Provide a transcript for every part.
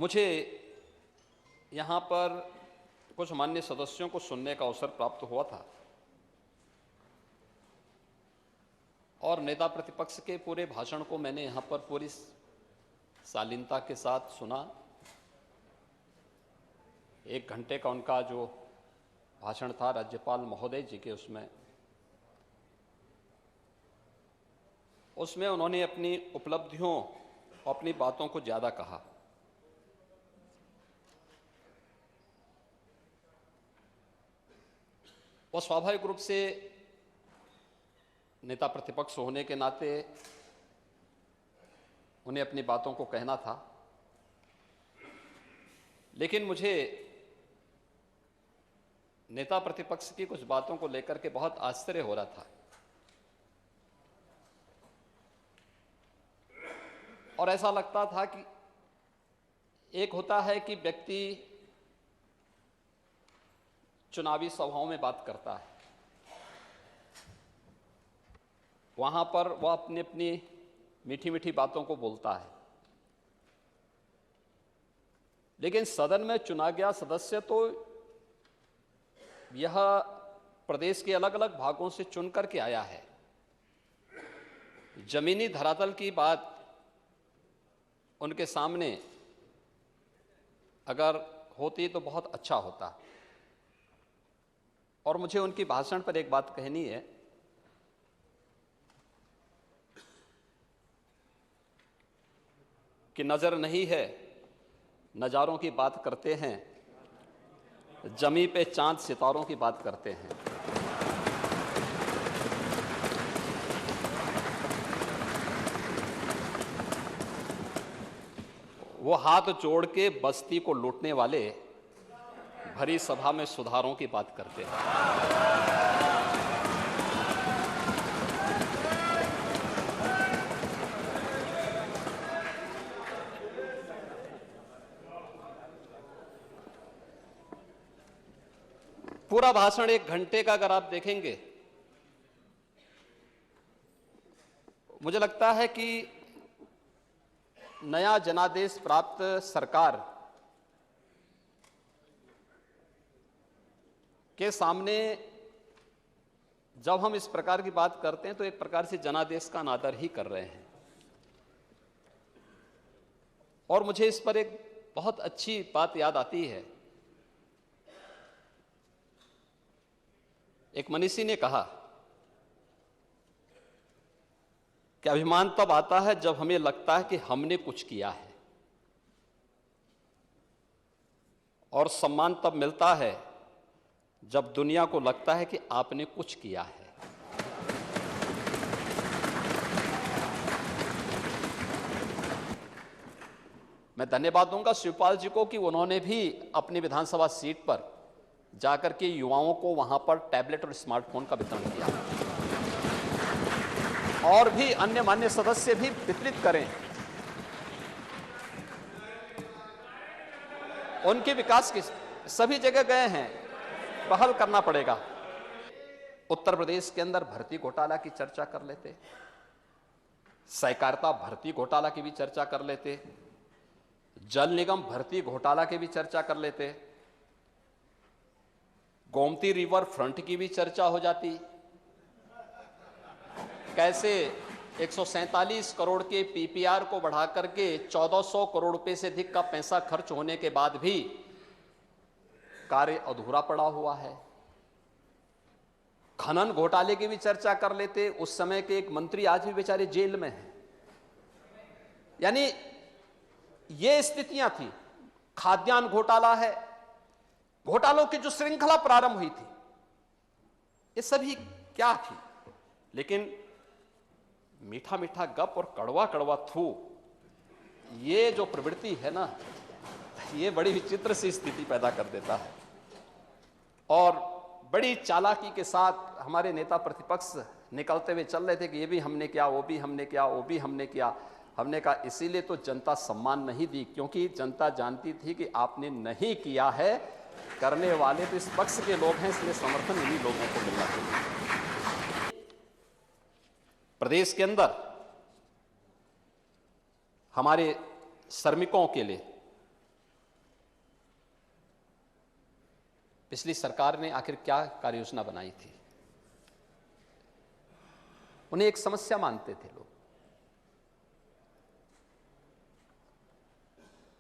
मुझे यहाँ पर कुछ माननीय सदस्यों को सुनने का अवसर प्राप्त हुआ था और नेता प्रतिपक्ष के पूरे भाषण को मैंने यहाँ पर पूरी शालीनता के साथ सुना। 1 घंटे का उनका जो भाषण था राज्यपाल महोदय जी के, उसमें उन्होंने अपनी उपलब्धियों और अपनी बातों को ज़्यादा कहा। वो स्वाभाविक रूप से नेता प्रतिपक्ष होने के नाते उन्हें अपनी बातों को कहना था, लेकिन मुझे नेता प्रतिपक्ष की कुछ बातों को लेकर के बहुत आश्चर्य हो रहा था। और ऐसा लगता था कि एक होता है कि व्यक्ति चुनावी सभाओं में बात करता है, वहां पर वह अपनी अपनी मीठी मीठी बातों को बोलता है, लेकिन सदन में चुना गया सदस्य तो यह प्रदेश के अलग अलग भागों से चुन करके आया है। जमीनी धरातल की बात उनके सामने अगर होती तो बहुत अच्छा होता। और मुझे उनकी भाषण पर एक बात कहनी है कि नजर नहीं है, नजारों की बात करते हैं, जमी पे चांद सितारों की बात करते हैं। वो हाथ जोड़ के बस्ती को लूटने वाले भरी सभा में सुधारों की बात करते हैं। पूरा भाषण 1 घंटे का अगर आप देखेंगे, मुझे लगता है कि नया जनादेश प्राप्त सरकार के सामने जब हम इस प्रकार की बात करते हैं तो एक प्रकार से जनादेश का अनादर ही कर रहे हैं। और मुझे इस पर एक बहुत अच्छी बात याद आती है। एक मनीषी ने कहा कि अभिमान तब आता है जब हमें लगता है कि हमने कुछ किया है, और सम्मान तब मिलता है जब दुनिया को लगता है कि आपने कुछ किया है। मैं धन्यवाद दूंगा शिवपाल जी को कि उन्होंने भी अपनी विधानसभा सीट पर जाकर के युवाओं को वहां पर टैबलेट और स्मार्टफोन का वितरण किया, और भी अन्य मान्य सदस्य भी वितरित करें। उनके विकास की सभी जगह गए हैं, पहल करना पड़ेगा। उत्तर प्रदेश के अंदर भर्ती घोटाला की चर्चा कर लेते, सहकारिता भर्ती घोटाला की भी चर्चा कर लेते, जल निगम भर्ती घोटाला की भी चर्चा कर लेते, गोमती रिवर फ्रंट की भी चर्चा हो जाती। कैसे 147 करोड़ के पीपीआर को बढ़ा करके 1400 करोड़ रुपए से अधिक का पैसा खर्च होने के बाद भी कार्य अधूरा पड़ा हुआ है। खनन घोटाले की भी चर्चा कर लेते, उस समय के एक मंत्री आज भी बेचारे जेल में हैं। यानी ये स्थितियां थी। खाद्यान्न घोटाला है, घोटालों की जो श्रृंखला प्रारंभ हुई थी, ये सभी क्या थी? लेकिन मीठा मीठा गप और कड़वा कड़वा थू, ये जो प्रवृत्ति है ना, ये बड़ी विचित्र सी स्थिति पैदा कर देता है। और बड़ी चालाकी के साथ हमारे नेता प्रतिपक्ष निकलते हुए चल रहे थे कि ये भी हमने किया, वो भी हमने किया, वो भी हमने किया। हमने कहा इसीलिए तो जनता सम्मान नहीं दी, क्योंकि जनता जानती थी कि आपने नहीं किया है, करने वाले तो इस पक्ष के लोग हैं, इसलिए समर्थन इन्हीं लोगों को मिलना चाहिए। प्रदेश के अंदर हमारे श्रमिकों के लिए पिछली सरकार ने आखिर क्या कार्य योजना बनाई थी। उन्हें एक समस्या मानते थे लोग,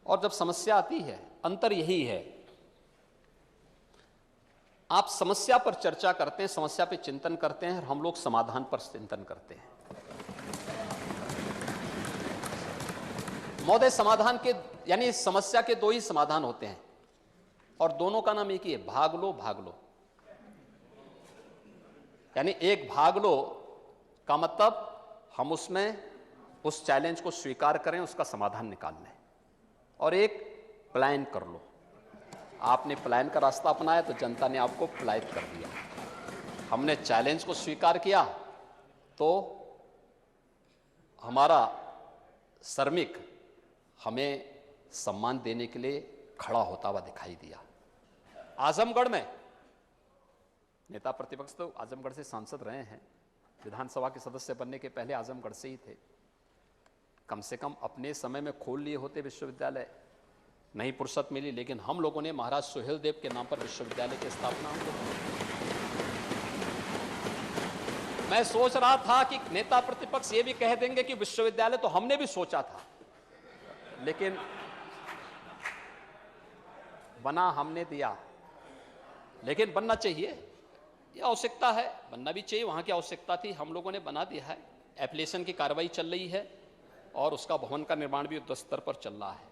और जब समस्या आती है, अंतर यही है, आप समस्या पर चर्चा करते हैं, समस्या पर चिंतन करते हैं, और हम लोग समाधान पर चिंतन करते हैं। महोदय, समाधान के यानी समस्या के दो ही समाधान होते हैं, और दोनों का नाम एक ही है, भाग लो भाग लो। यानी एक भाग लो का मतलब हम उसमें उस चैलेंज को स्वीकार करें, उसका समाधान निकाल लें, और एक प्लान कर लो। आपने प्लान का रास्ता अपनाया तो जनता ने आपको पलायित कर दिया। हमने चैलेंज को स्वीकार किया तो हमारा श्रमिक हमें सम्मान देने के लिए खड़ा होता हुआ दिखाई दिया। आजमगढ़ में नेता प्रतिपक्ष तो आजमगढ़ से सांसद रहे हैं, विधानसभा के सदस्य बनने के पहले आजमगढ़ से ही थे। कम से कम अपने समय में खोल लिए होते विश्वविद्यालय, नहीं फुर्सत मिली, लेकिन हम लोगों ने महाराज सुहेल देव के नाम पर विश्वविद्यालय की स्थापना हम लोगों ने। मैं सोच रहा था कि नेता प्रतिपक्ष ये भी कह देंगे कि विश्वविद्यालय तो हमने भी सोचा था, लेकिन बना हमने दिया। लेकिन बनना चाहिए, ये आवश्यकता है, बनना भी चाहिए, वहां की आवश्यकता थी, हम लोगों ने बना दिया है। एप्लीकेशन की कार्रवाई चल रही है और उसका भवन का निर्माण भी युद्ध स्तर पर चल रहा है।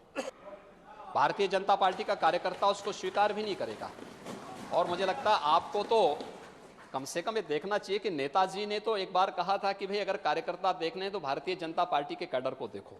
भारतीय जनता पार्टी का कार्यकर्ता उसको स्वीकार भी नहीं करेगा, और मुझे लगता है आपको तो कम से कम ये देखना चाहिए कि नेताजी ने तो एक बार कहा था कि भाई अगर कार्यकर्ता देखने हैं तो भारतीय जनता पार्टी के कैडर को देखो।